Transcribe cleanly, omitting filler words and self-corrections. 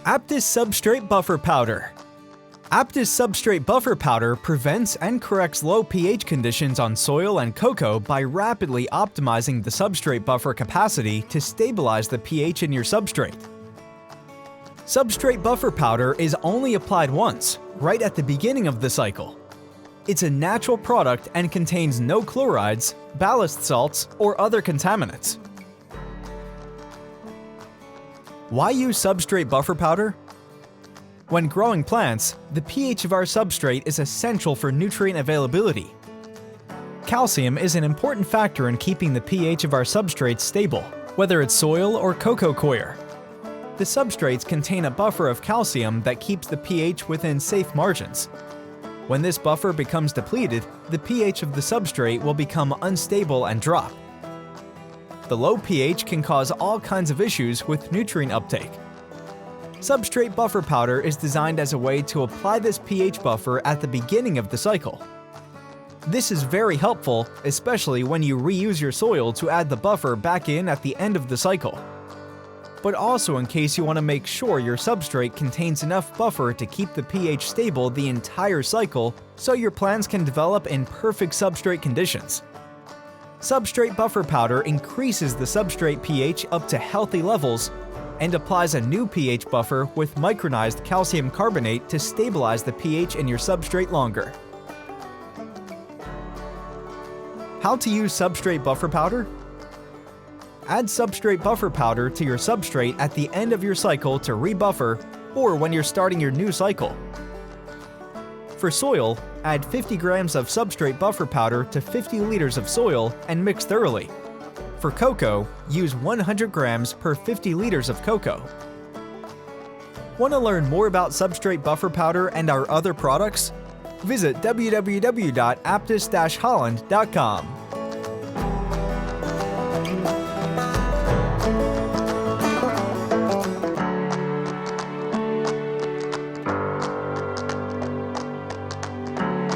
Aptus Substrate Buffer Powder. Aptus Substrate Buffer Powder prevents and corrects low pH conditions on soil and cocoa by rapidly optimizing the substrate buffer capacity to stabilize the pH in your substrate. Substrate Buffer Powder is only applied once, right at the beginning of the cycle. It's a natural product and contains no chlorides, ballast salts, or other contaminants. Why use substrate buffer powder? When growing plants, the pH of our substrate is essential for nutrient availability. Calcium is an important factor in keeping the pH of our substrates stable, whether it's soil or cocoa coir. The substrates contain a buffer of calcium that keeps the pH within safe margins. When this buffer becomes depleted, the pH of the substrate will become unstable and drop. The low pH can cause all kinds of issues with nutrient uptake. Substrate Buffer Powder is designed as a way to apply this pH buffer at the beginning of the cycle. This is very helpful, especially when you reuse your soil to add the buffer back in at the end of the cycle. But also in case you want to make sure your substrate contains enough buffer to keep the pH stable the entire cycle so your plants can develop in perfect substrate conditions. Substrate Buffer Powder increases the substrate pH up to healthy levels and applies a new pH buffer with micronized calcium carbonate to stabilize the pH in your substrate longer. How to use Substrate Buffer Powder? Add Substrate Buffer Powder to your substrate at the end of your cycle to rebuffer or when you're starting your new cycle. For soil, add 50 grams of Substrate Buffer Powder to 50 liters of soil and mix thoroughly. For cocoa, use 100 grams per 50 liters of cocoa. Want to learn more about Substrate Buffer Powder and our other products? Visit www.aptus-holland.com.